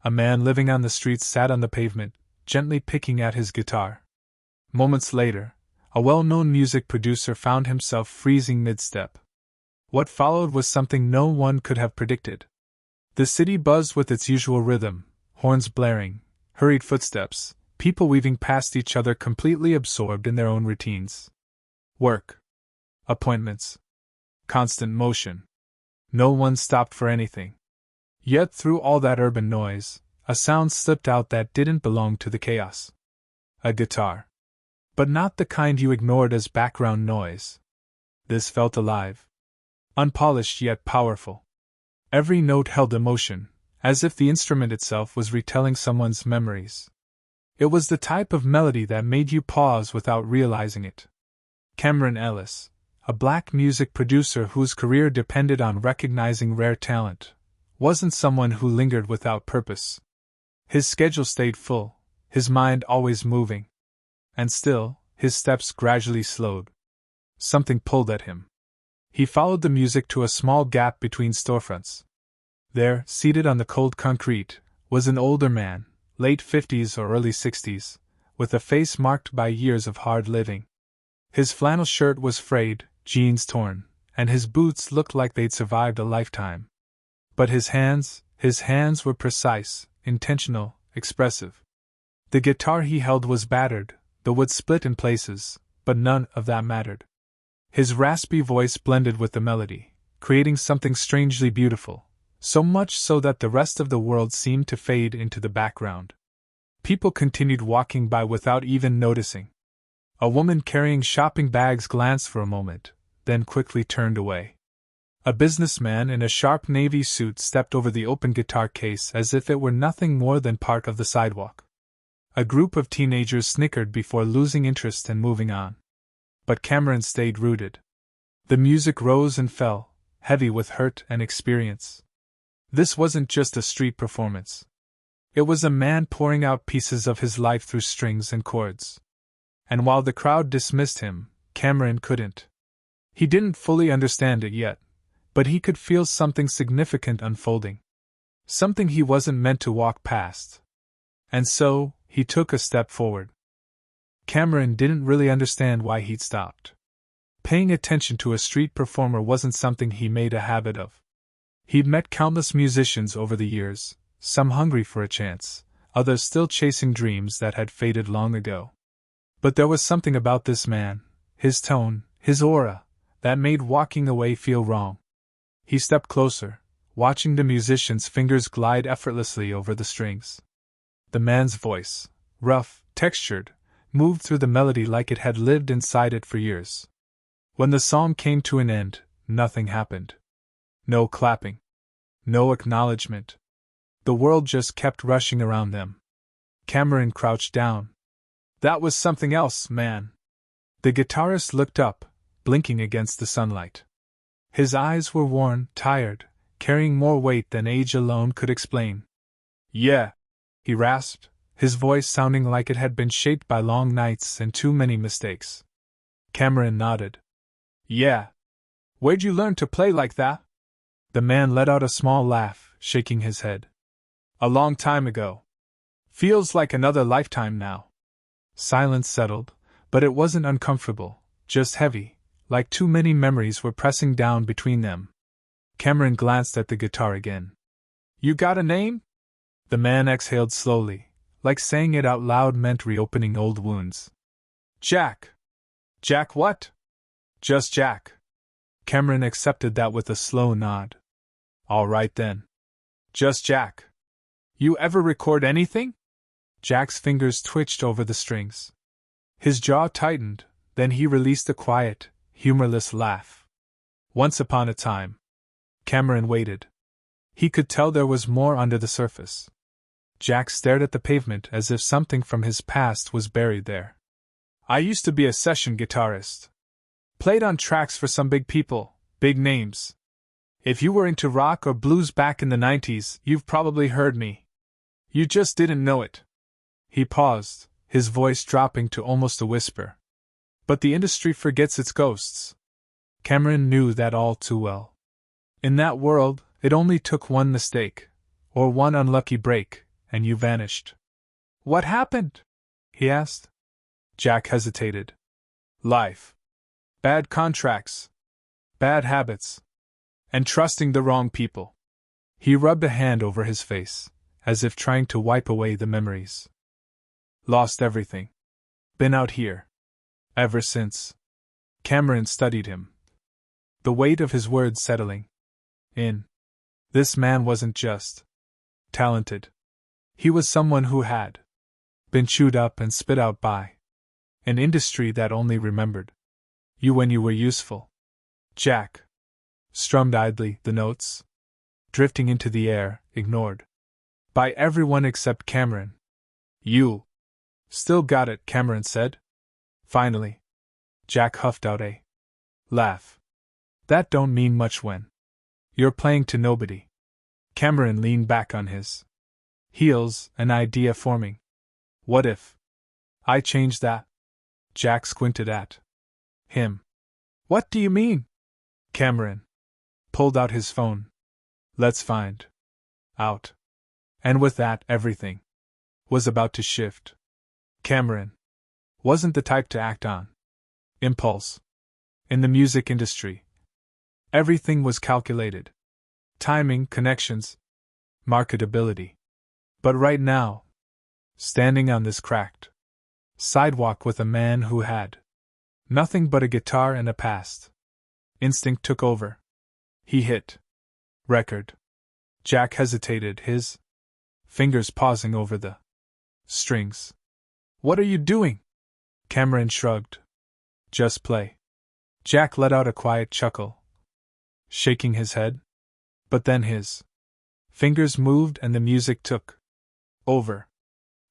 A man living on the streets sat on the pavement, gently picking at his guitar. Moments later, a well-known music producer found himself freezing mid-step. What followed was something no one could have predicted. The city buzzed with its usual rhythm, horns blaring, hurried footsteps, people weaving past each other completely absorbed in their own routines. Work. Appointments. Constant motion. No one stopped for anything. Yet through all that urban noise, a sound slipped out that didn't belong to the chaos. A guitar. But not the kind you ignored as background noise. This felt alive. Unpolished yet powerful. Every note held emotion, as if the instrument itself was retelling someone's memories. It was the type of melody that made you pause without realizing it. Cameron Ellis, a black music producer whose career depended on recognizing rare talent, wasn't someone who lingered without purpose. His schedule stayed full, his mind always moving. And still, his steps gradually slowed. Something pulled at him. He followed the music to a small gap between storefronts. There, seated on the cold concrete, was an older man, late 50s or early 60s, with a face marked by years of hard living. His flannel shirt was frayed, jeans torn, and his boots looked like they'd survived a lifetime. But his hands were precise, intentional, expressive. The guitar he held was battered, the wood split in places, but none of that mattered. His raspy voice blended with the melody, creating something strangely beautiful, so much so that the rest of the world seemed to fade into the background. People continued walking by without even noticing. A woman carrying shopping bags glanced for a moment, then quickly turned away. A businessman in a sharp navy suit stepped over the open guitar case as if it were nothing more than part of the sidewalk. A group of teenagers snickered before losing interest and moving on. But Cameron stayed rooted. The music rose and fell, heavy with hurt and experience. This wasn't just a street performance. It was a man pouring out pieces of his life through strings and chords. And while the crowd dismissed him, Cameron couldn't. He didn't fully understand it yet, but he could feel something significant unfolding. Something he wasn't meant to walk past. And so, he took a step forward. Cameron didn't really understand why he'd stopped. Paying attention to a street performer wasn't something he made a habit of. He'd met countless musicians over the years, some hungry for a chance, others still chasing dreams that had faded long ago. But there was something about this man, his tone, his aura, that made walking away feel wrong. He stepped closer, watching the musician's fingers glide effortlessly over the strings. The man's voice, rough, textured, moved through the melody like it had lived inside it for years. When the song came to an end, nothing happened. No clapping. No acknowledgement. The world just kept rushing around them. Cameron crouched down. That was something else, man. The guitarist looked up, blinking against the sunlight. His eyes were worn, tired, carrying more weight than age alone could explain. Yeah, he rasped, his voice sounding like it had been shaped by long nights and too many mistakes. Cameron nodded. Yeah. Where'd you learn to play like that? The man let out a small laugh, shaking his head. A long time ago. Feels like another lifetime now. Silence settled, but it wasn't uncomfortable, just heavy, like too many memories were pressing down between them. Cameron glanced at the guitar again. You got a name? The man exhaled slowly, like saying it out loud meant reopening old wounds. Jack. Jack what? Just Jack. Cameron accepted that with a slow nod. All right then. Just Jack. You ever record anything? Jack's fingers twitched over the strings. His jaw tightened, then he released a quiet, humorless laugh. Once upon a time. Cameron waited. He could tell there was more under the surface. Jack stared at the pavement as if something from his past was buried there. I used to be a session guitarist. Played on tracks for some big people, big names. If you were into rock or blues back in the 90s, you've probably heard me. You just didn't know it. He paused, his voice dropping to almost a whisper. But the industry forgets its ghosts. Cameron knew that all too well. In that world, it only took one mistake, or one unlucky break, and you vanished. What happened? He asked. Jack hesitated. Life. Bad contracts. Bad habits. And trusting the wrong people. He rubbed a hand over his face, as if trying to wipe away the memories. Lost everything. Been out here. Ever since. Cameron studied him. The weight of his words settling in. This man wasn't just talented. He was someone who had been chewed up and spit out by an industry that only remembered you when you were useful. Jack strummed idly, the notes drifting into the air, ignored by everyone except Cameron. You still got it, Cameron said. Finally. Jack huffed out a laugh. That don't mean much when you're playing to nobody. Cameron leaned back on his heels, an idea forming. What if I changed that? Jack squinted at him. What do you mean? Cameron pulled out his phone. Let's find out. And with that, everything was about to shift. Cameron wasn't the type to act on impulse. In the music industry, everything was calculated. Timing, connections, marketability. But right now, standing on this cracked sidewalk with a man who had nothing but a guitar and a past, instinct took over. He hit record. Jack hesitated, his fingers pausing over the strings. What are you doing? Cameron shrugged. Just play. Jack let out a quiet chuckle, shaking his head. But then his fingers moved and the music took over.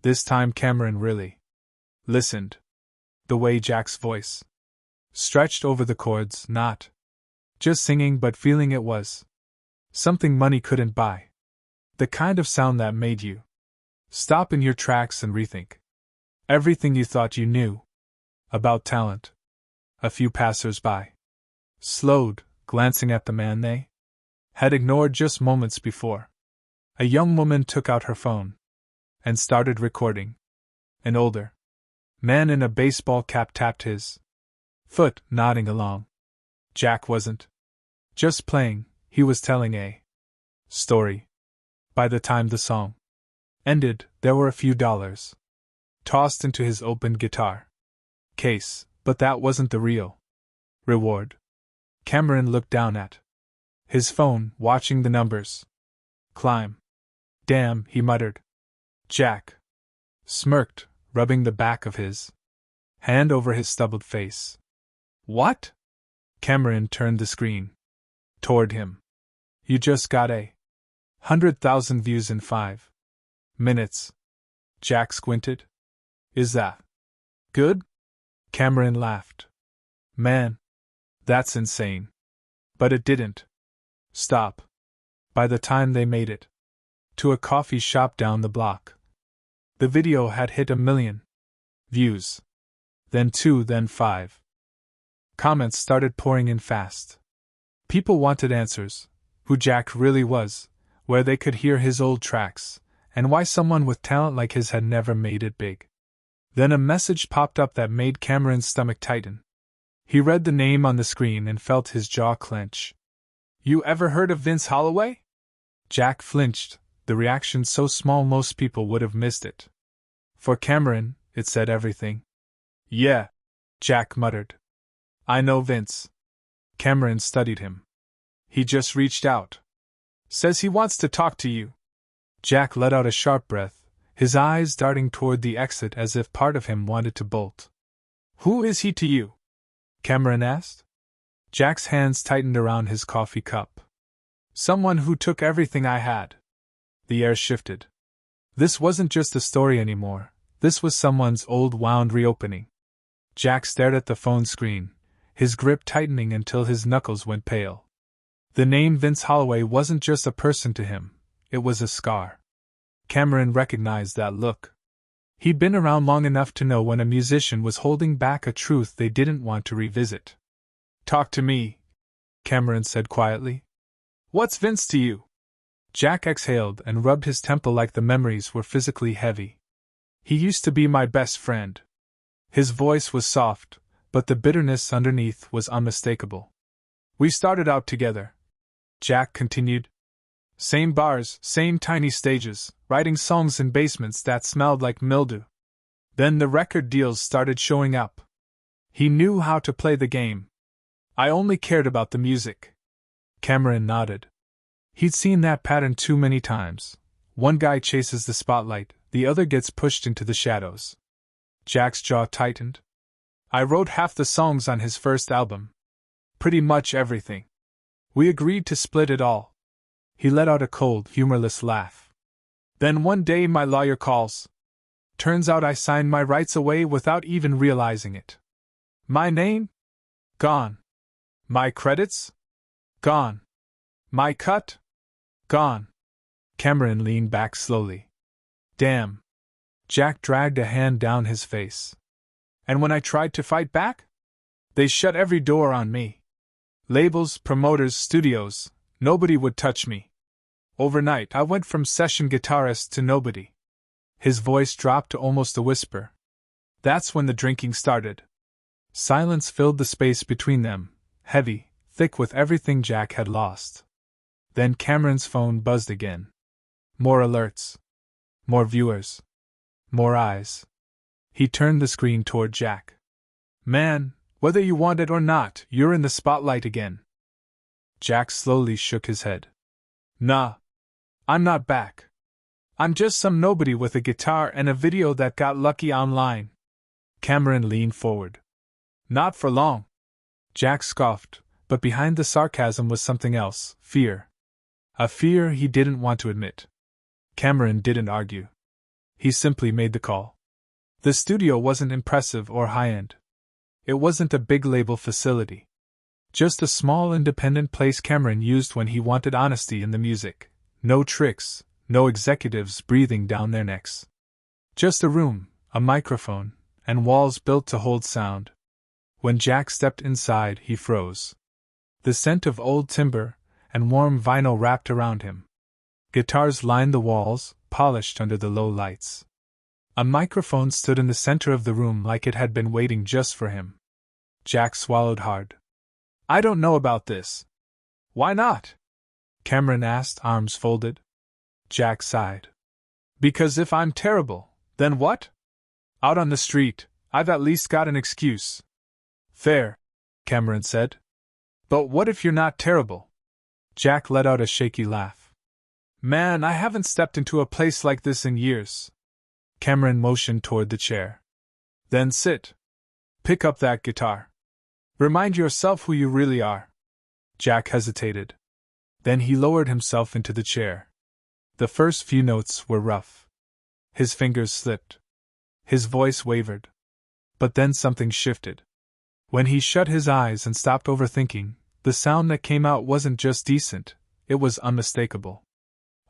This time Cameron really listened. The way Jack's voice stretched over the chords, not just singing but feeling it was something money couldn't buy. The kind of sound that made you stop in your tracks and rethink everything you thought you knew about talent. A few passers-by slowed, glancing at the man they had ignored just moments before. A young woman took out her phone and started recording. An older man in a baseball cap tapped his foot, nodding along. Jack wasn't just playing, he was telling a story. By the time the song ended, there were a few dollars tossed into his open guitar case, but that wasn't the real reward. Cameron looked down at his phone, watching the numbers climb. Damn, he muttered. Jack smirked, rubbing the back of his hand over his stubbled face. What? Cameron turned the screen toward him. You just got 100,000 views in 5 minutes. Jack squinted. Is that good? Cameron laughed. Man, that's insane. But it didn't stop. By the time they made it to a coffee shop down the block, the video had hit 1 million views. Then 2, then 5. Comments started pouring in fast. People wanted answers, who Jack really was, where they could hear his old tracks, and why someone with talent like his had never made it big. Then a message popped up that made Cameron's stomach tighten. He read the name on the screen and felt his jaw clench. You ever heard of Vince Holloway? Jack flinched, the reaction so small most people would have missed it. For Cameron, it said everything. Yeah, Jack muttered. I know Vince. Cameron studied him. He just reached out. Says he wants to talk to you. Jack let out a sharp breath, his eyes darting toward the exit as if part of him wanted to bolt. Who is he to you? Cameron asked. Jack's hands tightened around his coffee cup. Someone who took everything I had. The air shifted. This wasn't just a story anymore, this was someone's old wound reopening. Jack stared at the phone screen, his grip tightening until his knuckles went pale. The name Vince Holloway wasn't just a person to him, it was a scar. Cameron recognized that look. He'd been around long enough to know when a musician was holding back a truth they didn't want to revisit. Talk to me, Cameron said quietly. What's Vince to you? Jack exhaled and rubbed his temple like the memories were physically heavy. He used to be my best friend. His voice was soft, but the bitterness underneath was unmistakable. We started out together, Jack continued. Same bars, same tiny stages, writing songs in basements that smelled like mildew. Then the record deals started showing up. He knew how to play the game. I only cared about the music. Cameron nodded. He'd seen that pattern too many times. One guy chases the spotlight, the other gets pushed into the shadows. Jack's jaw tightened. I wrote half the songs on his first album. Pretty much everything. We agreed to split it all. He let out a cold, humorless laugh. Then one day my lawyer calls. Turns out I signed my rights away without even realizing it. My name? Gone. My credits? Gone. My cut? Gone. Cameron leaned back slowly. Damn. Jack dragged a hand down his face. And when I tried to fight back? They shut every door on me. Labels, promoters, studios, nobody would touch me. Overnight, I went from session guitarist to nobody. His voice dropped to almost a whisper. That's when the drinking started. Silence filled the space between them, heavy, thick with everything Jack had lost. Then Cameron's phone buzzed again. More alerts. More viewers. More eyes. He turned the screen toward Jack. Man, whether you want it or not, you're in the spotlight again. Jack slowly shook his head. Nah. I'm not back. I'm just some nobody with a guitar and a video that got lucky online. Cameron leaned forward. Not for long. Jack scoffed, but behind the sarcasm was something else, fear. A fear he didn't want to admit. Cameron didn't argue. He simply made the call. The studio wasn't impressive or high-end. It wasn't a big label facility. Just a small independent place Cameron used when he wanted honesty in the music. No tricks, no executives breathing down their necks. Just a room, a microphone, and walls built to hold sound. When Jack stepped inside, he froze. The scent of old timber and warm vinyl wrapped around him. Guitars lined the walls, polished under the low lights. A microphone stood in the center of the room like it had been waiting just for him. Jack swallowed hard. I don't know about this. Why not? Cameron asked, arms folded. Jack sighed. Because if I'm terrible, then what? Out on the street, I've at least got an excuse. Fair, Cameron said. But what if you're not terrible? Jack let out a shaky laugh. Man, I haven't stepped into a place like this in years. Cameron motioned toward the chair. Then sit. Pick up that guitar. Remind yourself who you really are. Jack hesitated. Then he lowered himself into the chair. The first few notes were rough. His fingers slipped. His voice wavered. But then something shifted. When he shut his eyes and stopped overthinking, the sound that came out wasn't just decent, it was unmistakable.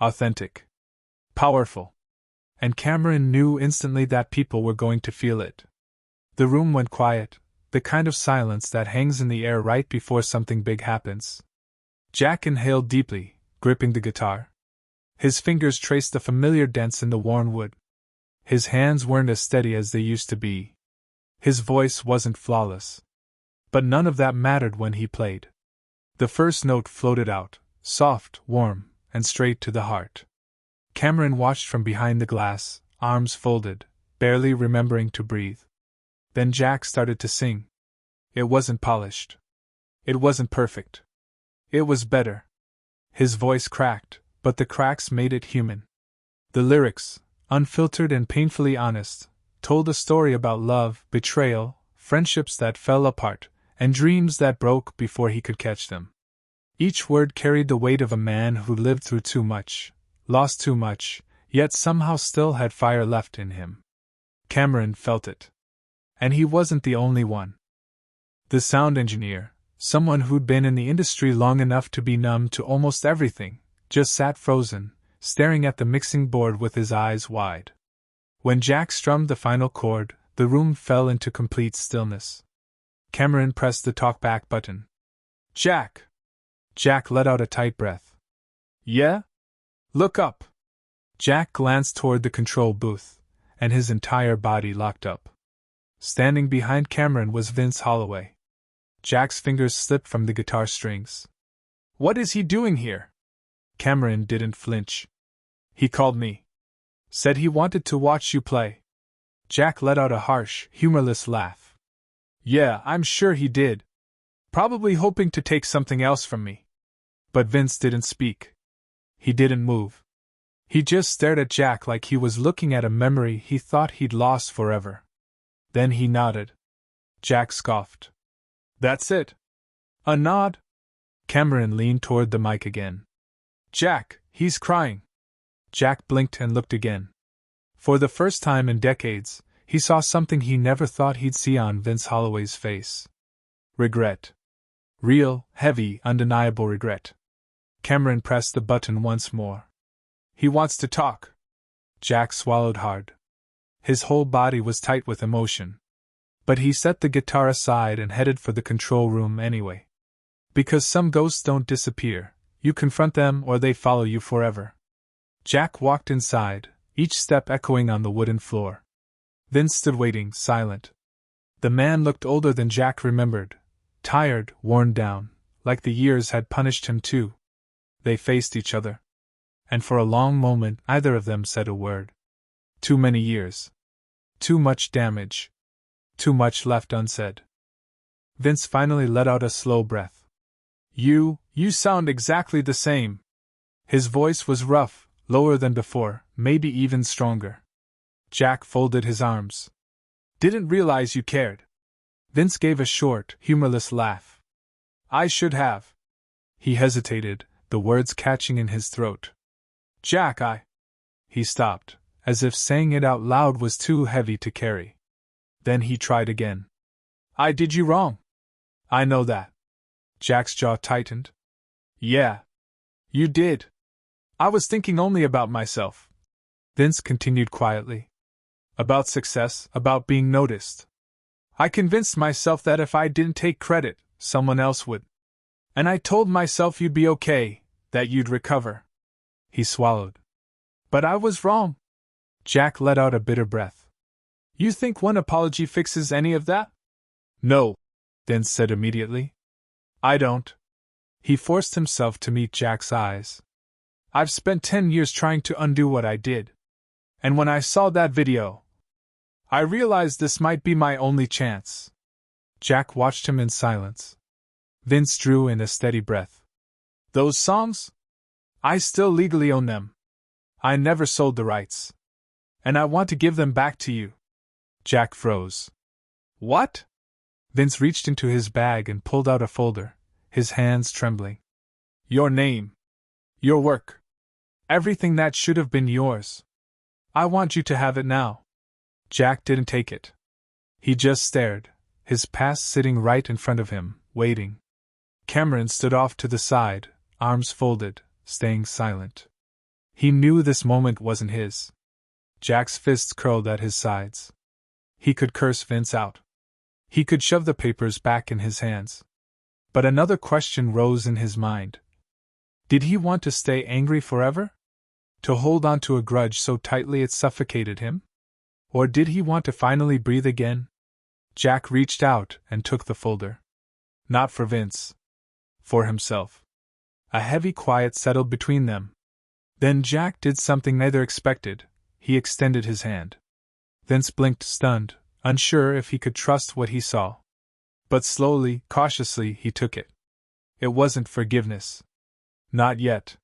Authentic. Powerful. And Cameron knew instantly that people were going to feel it. The room went quiet, the kind of silence that hangs in the air right before something big happens. Jack inhaled deeply, gripping the guitar. His fingers traced the familiar dents in the worn wood. His hands weren't as steady as they used to be. His voice wasn't flawless. But none of that mattered when he played. The first note floated out, soft, warm, and straight to the heart. Cameron watched from behind the glass, arms folded, barely remembering to breathe. Then Jack started to sing. It wasn't polished. It wasn't perfect. It was better. His voice cracked, but the cracks made it human. The lyrics, unfiltered and painfully honest, told a story about love, betrayal, friendships that fell apart, and dreams that broke before he could catch them. Each word carried the weight of a man who lived through too much, lost too much, yet somehow still had fire left in him. Cameron felt it. And he wasn't the only one. The sound engineer, someone who'd been in the industry long enough to be numb to almost everything, just sat frozen, staring at the mixing board with his eyes wide. When Jack strummed the final chord, the room fell into complete stillness. Cameron pressed the talkback button. Jack! Jack let out a tight breath. Yeah? Look up! Jack glanced toward the control booth, and his entire body locked up. Standing behind Cameron was Vince Holloway. Jack's fingers slipped from the guitar strings. What is he doing here? Cameron didn't flinch. He called me. Said he wanted to watch you play. Jack let out a harsh, humorless laugh. Yeah, I'm sure he did. Probably hoping to take something else from me. But Vince didn't speak. He didn't move. He just stared at Jack like he was looking at a memory he thought he'd lost forever. Then he nodded. Jack scoffed. That's it. A nod? Cameron leaned toward the mic again. Jack, he's crying. Jack blinked and looked again. For the first time in decades, he saw something he never thought he'd see on Vince Holloway's face. Regret. Real, heavy, undeniable regret. Cameron pressed the button once more. He wants to talk. Jack swallowed hard. His whole body was tight with emotion. But he set the guitar aside and headed for the control room anyway. Because some ghosts don't disappear, you confront them or they follow you forever. Jack walked inside, each step echoing on the wooden floor. Vince stood waiting, silent. The man looked older than Jack remembered, tired, worn down, like the years had punished him too. They faced each other. And for a long moment neither of them said a word. Too many years. Too much damage. Too much left unsaid. Vince finally let out a slow breath. You sound exactly the same. His voice was rough, lower than before, maybe even stronger. Jack folded his arms. Didn't realize you cared. Vince gave a short, humorless laugh. I should have. He hesitated, the words catching in his throat. Jack, He stopped, as if saying it out loud was too heavy to carry. Then he tried again. I did you wrong. I know that. Jack's jaw tightened. Yeah. You did. I was thinking only about myself. Vince continued quietly. About success, about being noticed. I convinced myself that if I didn't take credit, someone else would. And I told myself you'd be okay, that you'd recover. He swallowed. But I was wrong. Jack let out a bitter breath. You think one apology fixes any of that? No, Vince said immediately. I don't. He forced himself to meet Jack's eyes. I've spent 10 years trying to undo what I did. And when I saw that video, I realized this might be my only chance. Jack watched him in silence. Vince drew in a steady breath. Those songs? I still legally own them. I never sold the rights. And I want to give them back to you. Jack froze. What? Vince reached into his bag and pulled out a folder, his hands trembling. Your name. Your work. Everything that should have been yours. I want you to have it now. Jack didn't take it. He just stared, his past sitting right in front of him, waiting. Cameron stood off to the side, arms folded, staying silent. He knew this moment wasn't his. Jack's fists curled at his sides. He could curse Vince out. He could shove the papers back in his hands. But another question rose in his mind. Did he want to stay angry forever? To hold on to a grudge so tightly it suffocated him? Or did he want to finally breathe again? Jack reached out and took the folder. Not for Vince. For himself. A heavy quiet settled between them. Then Jack did something neither expected. He extended his hand. Vince blinked, stunned, unsure if he could trust what he saw. But slowly, cautiously, he took it. It wasn't forgiveness. Not yet.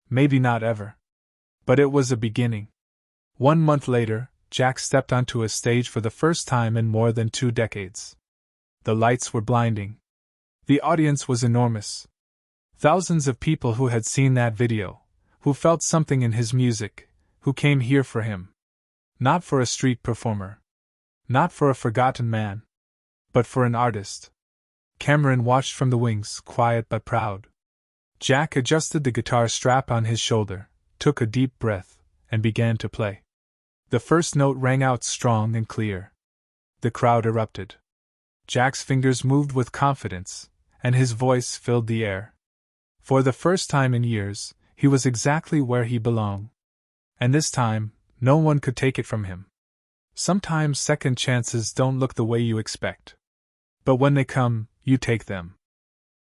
Maybe not ever. But it was a beginning. 1 month later, Jack stepped onto a stage for the first time in more than 2 decades. The lights were blinding. The audience was enormous. Thousands of people who had seen that video, who felt something in his music, who came here for him. Not for a street performer. Not for a forgotten man. But for an artist. Cameron watched from the wings, quiet but proud. Jack adjusted the guitar strap on his shoulder, took a deep breath, and began to play. The first note rang out strong and clear. The crowd erupted. Jack's fingers moved with confidence, and his voice filled the air. For the first time in years, He was exactly where he belonged. And this time, no one could take it from him. Sometimes second chances don't look the way you expect. But when they come, you take them.